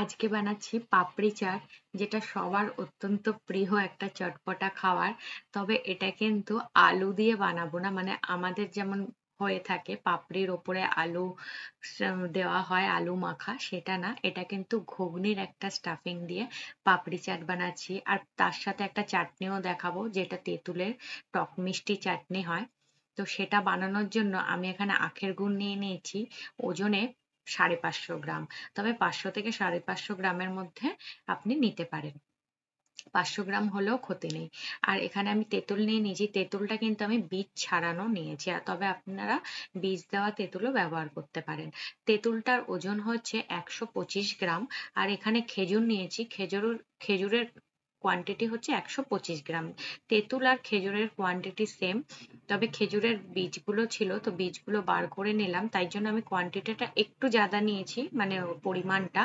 আজকে বানাচ্ছি পাপড়ি চাট, যেটা সবার অত্যন্ত প্রিয় একটা চটপটা খাবার। তবে এটা কিন্তু আলু দিয়ে বানাবো না, মানে আমাদের যেমন হয়ে থাকে পাপড়ির ওপরে আলু দেওয়া হয়, আলু মাখা, সেটা না। এটা কিন্তু ঘুগনির একটা স্টাফিং দিয়ে পাপড়ি চাট বানাচ্ছি। আর তার সাথে একটা চাটনিও দেখাবো, যেটা তেঁতুলের টক মিষ্টি চাটনি হয়। তো সেটা বানানোর জন্য আমি এখানে আখের গুড় নিয়ে নিয়েছি ওজনে 550 গ্রাম। তবে 500 থেকে 550 গ্রামের মধ্যে আপনি নিতে পারেন। 500 গ্রাম হলেও ক্ষতি নেই। আর এখানে আমি তেঁতুল নিয়ে নিয়েছি। তেঁতুলটা কিন্তু আমি বীজ ছাড়ানো নিয়েছি। আর তবে আপনারা বীজ দেওয়া তেঁতুলও ব্যবহার করতে পারেন। তেঁতুলটার ওজন হচ্ছে 125 গ্রাম। আর এখানে খেজুর নিয়েছি। খেজুরের কোয়ান্টিটি হচ্ছে 125 গ্রাম। তেঁতুল আর খেজুরের কোয়ান্টিটি সেম। তবে খেজুরের বীজগুলো ছিল, তো বীজগুলো বার করে নিলাম। তাই জন্য আমি কোয়ান্টিটিটা একটু জাদা নিয়েছি, মানে পরিমাণটা,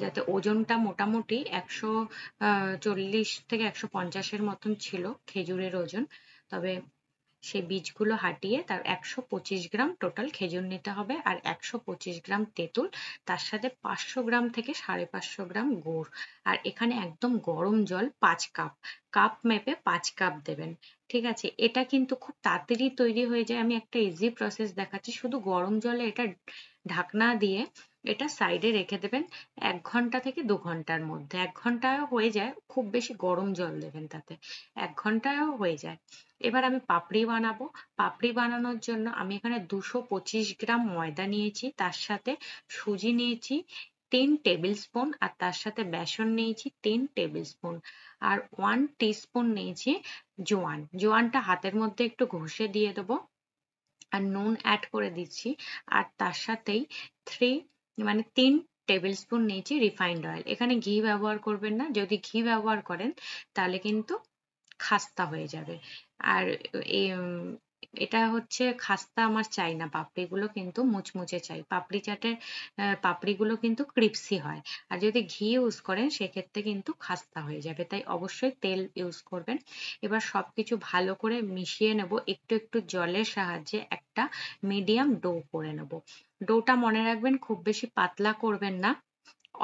যাতে ওজনটা মোটামুটি 140 থেকে 150-এর মতন ছিল খেজুরের ওজন। তবে সেই বীজগুলো হাটিয়ে তার 125 গ্রাম টোটাল খেজুর নিতে হবে, আর 125 গ্রাম তেঁতুল, তার সাথে 500 গ্রাম থেকে 550 গ্রাম গুড়। আর এখানে একদম গরম জল 5 কাপ, কাপ মেপে 5 কাপ দেবেন। ঠিক আছে, এটা কিন্তু খুব তাড়াতাড়ি তৈরি হয়ে যায়। আমি একটা ইজি প্রসেস দেখাচ্ছি। শুধু গরম জলে এটা ঢাকনা দিয়ে এটা সাইডে রেখে দেবেন 1 ঘন্টা থেকে 2 ঘন্টার মধ্যে। 1 ঘন্টায় হয়ে যায়, খুব বেশি গরম জল দেবেন তাতে, 1 ঘন্টায়ও হয়ে যায়। এবার আমি পাপড়ি বানাবো। পাপড়ি বানানোর জন্য আমি এখানে 225 গ্রাম ময়দা নিয়েছি, তার সাথে সুজি নিয়েছি 3 টেবিল স্পুন, আর তার সাথে বেসন নিয়েছি 3 টেবিল স্পুন, আর 1 টিস্পুন নিয়েছি জোয়ান। জোয়ানটা হাতের মধ্যে একটু ঘষে দিয়ে দেবো। আর নুন অ্যাড করে দিচ্ছি। আর তার সাথেই 3 মানে 3 টেবিল স্পুন নিয়েছি রিফাইন্ড অয়েল। এখানে ঘি ব্যবহার করবেন না। যদি ঘি ব্যবহার করেন তাহলে কিন্তু খাস্তা হয়ে যাবে। আর এটা হচ্ছে খাস্তা আমার চাই না, পাপড়িগুলো কিন্তু মুচমুচে চাই। পাপড়ি চাটের পাপড়িগুলো কিন্তু ক্রিপসি হয়। আর যদি ঘি ইউজ করেন সেক্ষেত্রে কিন্তু খাস্তা হয়ে যাবে, তাই অবশ্যই তেল ইউজ করবেন। এবার সবকিছু ভালো করে মিশিয়ে নেব। একটু একটু জলের সাহায্যে একটা মিডিয়াম ডো করে নেব। ডোটা মনে রাখবেন খুব বেশি পাতলা করবেন না,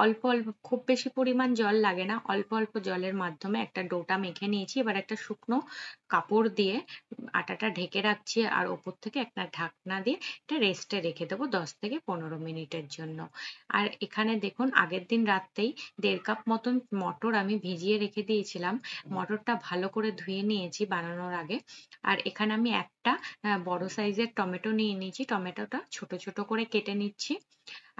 অল্প অল্প, খুব বেশি পরিমাণ জল লাগে না, অল্প অল্প জলের মাধ্যমে একটা ডোটা মেখে নিয়েছি। এবার একটা শুকনো কাপড় দিয়ে আটাটা ঢেকে রাখছি, আর ওপর থেকে একটা ঢাকনা দিয়ে এটা রেস্টে রেখে দেবো 10 থেকে 15 মিনিটের জন্য। আর এখানে দেখুন, আগের দিন রাত্রেই 1.5 কাপ মতন মটর আমি ভিজিয়ে রেখে দিয়েছিলাম। মটরটা ভালো করে ধুয়ে নিয়েছি বানানোর আগে। আর এখানে আমি একটা বড় সাইজের টমেটো নিয়ে নিয়েছি। টমেটোটা ছোট ছোট করে কেটে নিচ্ছি।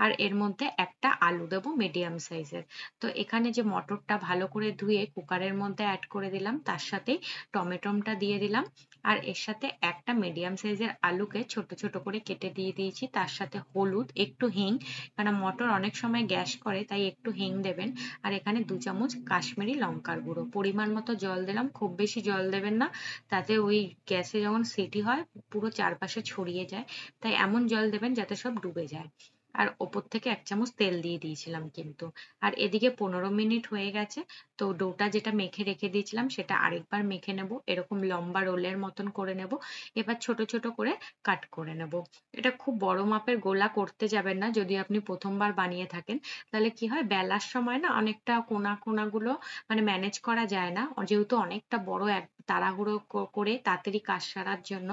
আর এর মধ্যে একটা আলু দেবো মিডিয়াম সাইজের। তো এখানে যে মটরটা ভালো করে ধুয়ে কুকারের মধ্যে অ্যাড করে দিলাম, তার সাথে টমেটোটা দিয়ে দিলাম। আর এর সাথে একটা মিডিয়াম সাইজের আলুকে ছোট ছোট করে কেটে দিয়ে দিয়েছি, তার সাথে হলুদ, একটু হিং, কারণ মটর অনেক সময় গ্যাস করে, তাই একটু হিং দেবেন। আর এখানে 2 চামচ কাশ্মীরি লঙ্কার গুঁড়ো, পরিমাণ মতো জল দিলাম। খুব বেশি জল দেবেন না, তাতে ওই গ্যাসে যখন সিটি হয় পুরো চারপাশে ছড়িয়ে যায়। তাই এমন জল দেবেন যাতে সব ডুবে যায়। আর ওপর থেকে 1 চামচ তেল দিয়ে দিয়েছিলাম কিন্তু। আর এদিকে 15 মিনিট হয়ে গেছে। তো ডোটা যেটা মেখে রেখে দিয়েছিলাম সেটা আরেকবার মেখে নেব, এরকম লম্বা রোলের মতন করে নেব। এবার ছোট ছোট করে কাট করে নেব। এটা খুব বড় মাপের গোলা করতে যাবেন না, যদি আপনি প্রথমবার বানিয়ে থাকেন। তাহলে কি হয়, বেলার সময় না অনেকটা কোনা কোনাগুলো মানে ম্যানেজ করা যায় না। যেহেতু অনেকটা বড়, এক তাড়াহুড়ো করে তাড়াতাড়ি কাজ সারার জন্য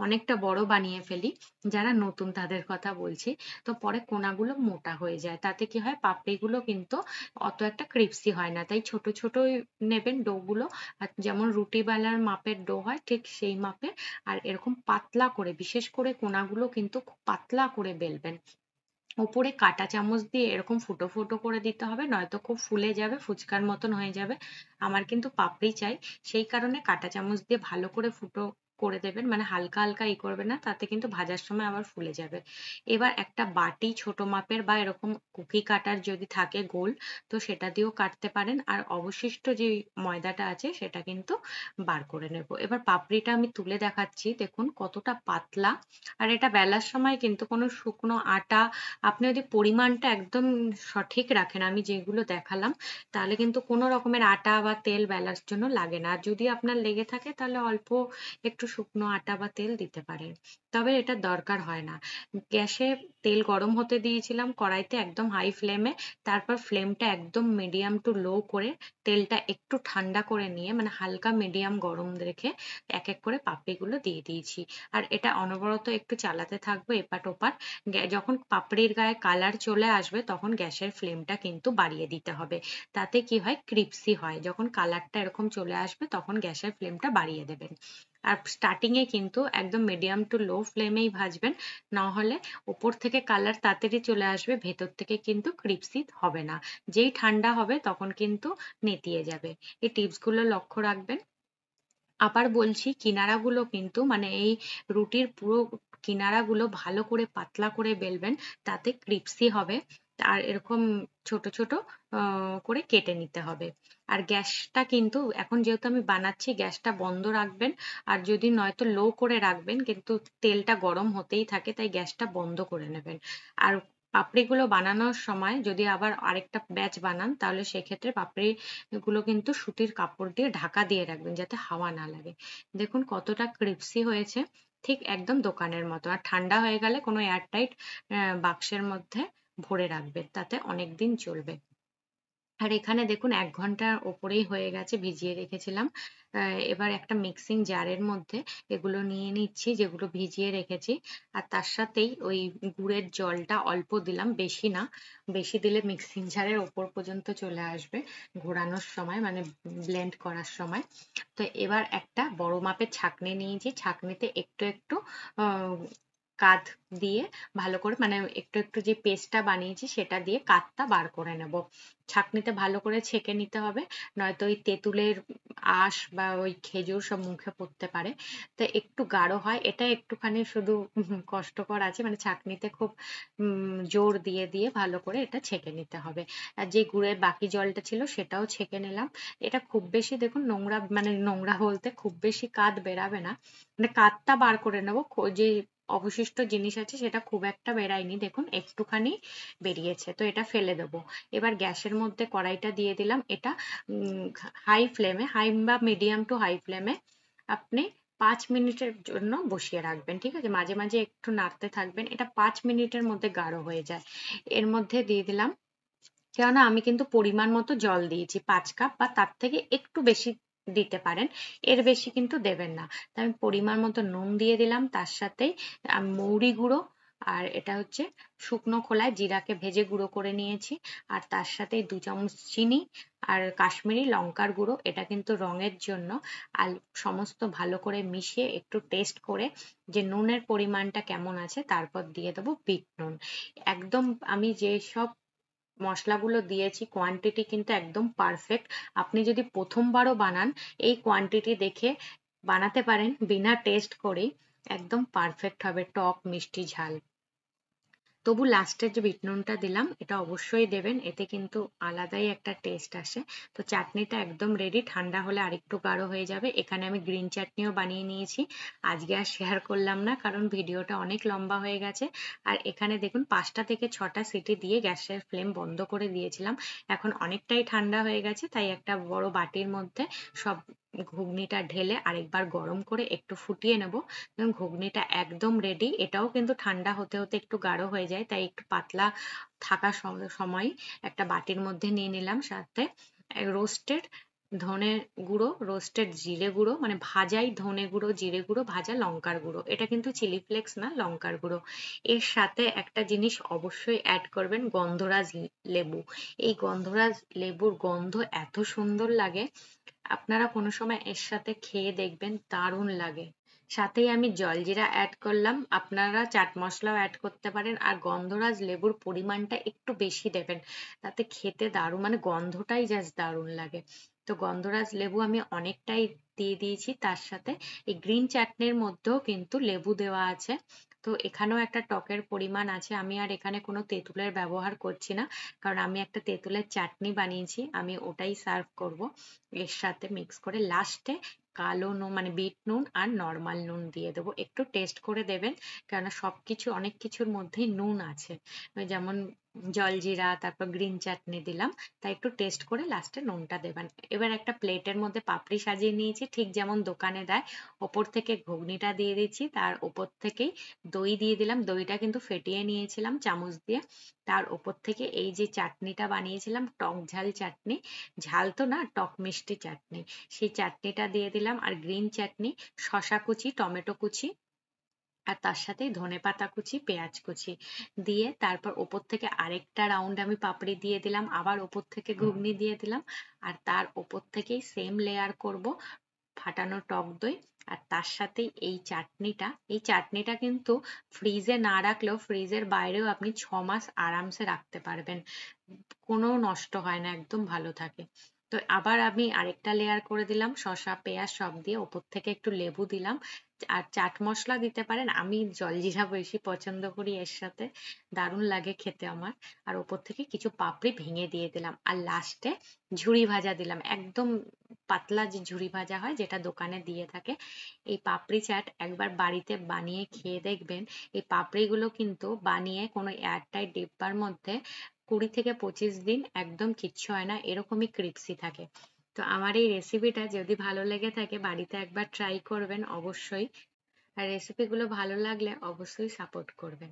অনেকটা বড় বানিয়ে ফেলি, যারা নতুন তাদের কথা বলছি। তো পরে কোনাগুলো মোটা হয়ে যায়, তাতে কি হয়, পাপড়িগুলো কিন্তু অত একটা ক্রিপসি হয় না। তাই ছোট ছোটই নেবেন ডো গুলো। আর যেমন রুটি বেলার মাপের ডো হয় ঠিক সেই মাপের। আর এরকম পাতলা করে, বিশেষ করে কোনাগুলো কিন্তু খুব পাতলা করে বেলবেন। ওপরে কাঁটা চামচ দিয়ে এরকম ফুটো ফুটো করে দিতে হবে, নয়তো খুব ফুলে যাবে, ফুচকার মতন হয়ে যাবে। আমার কিন্তু পাপড়ি চাই, সেই কারণে কাঁটা চামচ দিয়ে ভালো করে ফুটো করে দেবেন, মানে হালকা হালকা করবে না, তাতে কিন্তু ভাজার সময় আবার ফুলে যাবে। এবার একটা বাটি ছোট মাপের বা এরকম কুকি কাটার যদি থাকে গোল, তো সেটা দিয়েও কাটতে পারেন। আর অবশিষ্ট যে ময়দাটা আছে সেটা কিন্তু বার করে নেব। এবার পাপড়িটা আমি তুলে দেখাচ্ছি, দেখুন কতটা পাতলা। আর এটা বেলার সময় কিন্তু কোনো শুকনো আটা, আপনি যদি পরিমাণটা একদম সঠিক রাখেন, আমি যেগুলো দেখালাম, তাহলে কিন্তু কোনো রকমের আটা বা তেল বেলার জন্য লাগে না। আর যদি আপনার লেগে থাকে তাহলে অল্প একটু শুকনো আটা বা তেল দিতে পারেন, তবে এটা দরকার হয় না। গ্যাসে তেল গরম হতে দিয়েছিলাম কড়াইতে একদম হাই ফ্লেমে, তারপর ফ্লেমটা একদম মিডিয়াম টু লো করে তেলটা একটু ঠান্ডা করে নিয়ে মানে হালকা মিডিয়াম গরম রেখে এক এক করে পাপড়িগুলো দিয়ে দিয়েছি। আর এটা অনবরত একটু চালাতে থাকবো এপাট ওপাট। যখন পাপড়ির গায়ে কালার চলে আসবে তখন গ্যাসের ফ্লেমটা কিন্তু বাড়িয়ে দিতে হবে, তাতে কি হয় ক্রিপসি হয়। যখন কালারটা এরকম চলে আসবে তখন গ্যাসের ফ্লেমটা বাড়িয়ে দেবেন। আর স্টার্টিং এ কিন্তু একদম মিডিয়াম টু লো ফ্লেমেই ভাজবেন, না হলে উপর থেকে কালার তাড়াতাড়ি চলে আসবে, ভেতর থেকে কিন্তু ক্রিপসি হবে না। যেই ঠান্ডা হবে তখন কিন্তু নেতিয়ে যাবে। এই টিপস গুলো লক্ষ্য রাখবেন। আবার বলছি, কিনারাগুলো কিন্তু মানে এই রুটির পুরো কিনারাগুলো ভালো করে পাতলা করে বেলবেন, তাতে ক্রিপসি হবে। আর এরকম ছোট ছোট করে কেটে নিতে হবে। আর গ্যাসটা কিন্তু এখন যেহেতু আমি বানাচ্ছি, গ্যাসটা বন্ধ রাখবেন। আর যদি নয়তো লো করে রাখবেন, কিন্তু তেলটা গরম হতেই থাকে, তাই গ্যাসটা বন্ধ করে নেবেন। আর পাপড়িগুলো বানানোর সময় যদি আবার আরেকটা ব্যাচ বানান, তাহলে সেক্ষেত্রে পাপড়ি এগুলো কিন্তু সুতির কাপড় দিয়ে ঢাকা দিয়ে রাখবেন, যাতে হাওয়া না লাগে। দেখুন কতটা ক্রিপসি হয়েছে, ঠিক একদম দোকানের মতো। আর ঠান্ডা হয়ে গেলে কোনো এয়ারটাইট বাক্সের মধ্যে ভরে রাখবেন, তাতে অনেক দিন চলবে। আর এখানে দেখুন ১ ঘন্টার ওপরেই হয়ে গেছে ভিজিয়ে রেখেছিলাম। এবার একটা মিক্সিং জারের মধ্যে এগুলো নিয়ে নিচ্ছি যেগুলো ভিজিয়ে রেখেছি। আর তার সাথেই ওই গুড়ের জলটা অল্প দিলাম, বেশি না। বেশি দিলে মিক্সিং জারের ওপর পর্যন্ত চলে আসবে ঘোরানোর সময়, মানে ব্লেন্ড করার সময়। তো এবার একটা বড় মাপের ছাঁকনি নিয়েছি, ছাঁকনিতে একটু একটু আহ কাঠ দিয়ে ভালো করে মানে একটু একটু যে পেস্টটা বানিয়েছি সেটা দিয়ে কাঠটা বার করে নেব। ছাঁকনিতে ভালো করে ছেঁকে নিতে হবে, নয়তো ওই তেঁতুলের আঁশ বা ওই খেজুর সব মুখে পড়তে পারে। তো একটু গাঢ় হয় এটা, একটুখানি শুধু কষ্টকর আছে, মানে ছাঁকনিতে খুব জোর দিয়ে দিয়ে ভালো করে এটা ছেঁকে নিতে হবে। আর যে গুড়ের বাকি জলটা ছিল সেটাও ছেঁকে নিলাম। এটা খুব বেশি দেখুন নোংরা, মানে নোংরা বলতে খুব বেশি কাঠ বেরাবে না, মানে কাঠটা বার করে নেবো। যে অবশিষ্ট জিনিস আছে সেটা খুব একটা বেরায়নি, দেখুন একটুখানি বেরিয়েছে, তো এটা ফেলে দেবো। এবার গ্যাসের মধ্যে কড়াইটা দিয়ে দিলাম। এটা হাই ফ্লেমে, হাই বা মিডিয়াম টু হাই ফ্লেমে আপনি ৫ মিনিটের জন্য বসিয়ে রাখবেন, ঠিক আছে? মাঝে মাঝে একটু নাড়তে থাকবেন, এটা ৫ মিনিটের মধ্যে গাঢ় হয়ে যায়। এর মধ্যে দিয়ে দিলাম, কেননা আমি কিন্তু পরিমাণ মতো জল দিয়েছি, ৫ কাপ বা তার থেকে একটু বেশি দিতে পারেন, এর বেশি কিন্তু দেবেন না। তো আমি পরিমাণ মতো নুন দিয়ে দিলাম, তার সাথেই মৌরি গুঁড়ো, আর এটা হচ্ছে শুকনো খোলায় জিরাকে ভেজে গুঁড়ো করে নিয়েছি, আর তার সাথে ২ চামচ চিনি, আর কাশ্মীরি লঙ্কার গুঁড়ো, এটা কিন্তু রঙের জন্য। আর সমস্ত ভালো করে মিশিয়ে একটু টেস্ট করে যে নুনের পরিমাণটা কেমন আছে, তারপর দিয়ে দেবো বিট নুন। একদম আমি যেসব মশলাগুলো দিয়েছি কোয়ান্টিটি কিন্তু একদম পারফেক্ট। আপনি যদি প্রথমবারও বানান, এই কোয়ান্টিটি দেখে বানাতে পারেন বিনা টেস্ট করেই, একদম পারফেক্ট হবে টক মিষ্টি ঝাল। তবু লাস্টের যে বিট নুনটা দিলাম এটা অবশ্যই দেবেন, এতে কিন্তু আলাদাই একটা টেস্ট আসে। তো চাটনিটা একদম রেডি, ঠান্ডা হলে আরেকটু গাঢ় হয়ে যাবে। এখানে আমি গ্রিন চাটনিও বানিয়ে নিয়েছি, আজকে আর শেয়ার করলাম না কারণ ভিডিওটা অনেক লম্বা হয়ে গেছে। আর এখানে দেখুন ৫টা থেকে ৬টা সিটি দিয়ে গ্যাসের ফ্লেম বন্ধ করে দিয়েছিলাম। এখন অনেকটাই ঠান্ডা হয়ে গেছে, তাই একটা বড় বাটির মধ্যে সব ঘুগনিটা ঢেলে আরেকবার গরম করে একটু ফুটিয়ে নেব। ঘুগনিটা একদম রেডি। এটাও কিন্তু ঠান্ডা হতে হতে একটু গাঢ় হয়ে যায়, তাই একটু পাতলা থাকার সময় একটা বাটির মধ্যে নিয়ে নিলাম। সাথে রোস্টেড ধনে গুঁড়ো, রোস্টেড জিরে গুঁড়ো, মানে ভাজাই ধনে গুঁড়ো, জিরে গুঁড়ো, ভাজা লঙ্কার গুঁড়ো, এটা কিন্তু চিলি ফ্লেক্স না, লঙ্কার গুঁড়ো। এর সাথে একটা জিনিস অবশ্যই অ্যাড করবেন, গন্ধরাজ লেবু। এই গন্ধরাজ লেবুর গন্ধ এত সুন্দর লাগে, আপনারা কোনো সময় এর সাথে খেয়ে দেখবেন, দারুণ লাগে। সাথেই আমি জলজিরা অ্যাড করলাম, আপনারা চাট মশলাও অ্যাড করতে পারেন। আর গন্ধরাজ লেবুর পরিমাণটা একটু বেশি দেবেন, তাতে খেতে দারুণ, মানে গন্ধটাই জাস্ট দারুণ লাগে। তো গন্ধরাজ লেবু আমি অনেকটাই দিয়ে দিয়েছি। তার সাথে এই গ্রিন চাটনির মধ্যেও কিন্তু লেবু দেওয়া আছে, তো এখানেও একটা টকের পরিমাণ আছে। আমি আর এখানে কোনো তেঁতুলের ব্যবহার করছি না, কারণ আমি একটা তেঁতুলের চাটনি বানিয়েছি, আমি ওটাই সার্ভ করব এর সাথে মিক্স করে। লাস্টে কালো নুন মানে বিট নুন আর নরমাল নুন দিয়ে দেবো। একটু টেস্ট করে দেবেন, কেননা সবকিছু অনেক কিছুর মধ্যেই নুন আছে। ওই যেমন জলজিরা, তারপর গ্রিন চাটনি দিলাম, তাই একটু টেস্ট করে লাস্টে নুনটা দেবেন। এবার একটা প্লেটের মধ্যে পাপড়ি সাজিয়ে নিয়েছি, ঠিক যেমন দোকানে দেয়। ওপর থেকে ঘুগনিটা দিয়ে দিচ্ছি, তার ওপর থেকেই দই দিয়ে দিলাম। দইটা কিন্তু ফেটিয়ে নিয়েছিলাম চামচ দিয়ে। তার ওপর থেকে এই যে চাটনিটা বানিয়েছিলাম, টক ঝাল চাটনি, ঝাল তো না, টক মিষ্টি চাটনি, সেই চাটনিটা দিয়ে দিলাম। আর গ্রিন চাটনি, শসা কুচি, টমেটো কুচি, আর তার সাথেই ধনেপাতা কুচি, পেঁয়াজ কুচি দিয়ে তারপর ওপর থেকে আরেকটা রাউন্ড আমি পাপড়ি দিয়ে দিলাম, আবার ওপর থেকে ঘুগনি দিয়ে দিলাম। আর তার ওপর থেকেই সেম লেয়ার করব ফাটানো টক দই। আর তার সাথেই এই চাটনিটা কিন্তু ফ্রিজে না রাখলেও ফ্রিজের বাইরেও আপনি 6 মাস আরামসে রাখতে পারবেন, কোনো নষ্ট হয় না, একদম ভালো থাকে। তো আবার আমি আরেকটা লেয়ার করে দিলাম, শসা পেঁয়াজ সব দিয়ে, ওপর থেকে একটু লেবু দিলাম। আর চাট মশলা দিতে পারেন, আমি জলজিরা বেশি পছন্দ করি এর সাথে, দারুণ লাগে খেতে আমার। আর ওপর থেকে কিছু পাপড়ি ভেঙে দিয়ে দিলাম, আর লাস্টে ঝুরি ভাজা দিলাম, একদম পাতলা যে ঝুরি ভাজা হয় যেটা দোকানে দিয়ে থাকে। এই পাপড়ি চাট একবার বাড়িতে বানিয়ে খেয়ে দেখবেন। এই পাপড়িগুলো কিন্তু বানিয়ে কোনো এয়ারটাইট ডিব্বার মধ্যে 20 থেকে 25 দিন একদম কিচ্ছু হয় না, এরকমই ক্রিপসি থাকে। তো আমার এই রেসিপিটা যদি ভালো লেগে থাকে বাড়িতে একবার ট্রাই করবেন অবশ্যই। আর রেসিপিগুলো ভালো লাগলে অবশ্যই সাপোর্ট করবেন।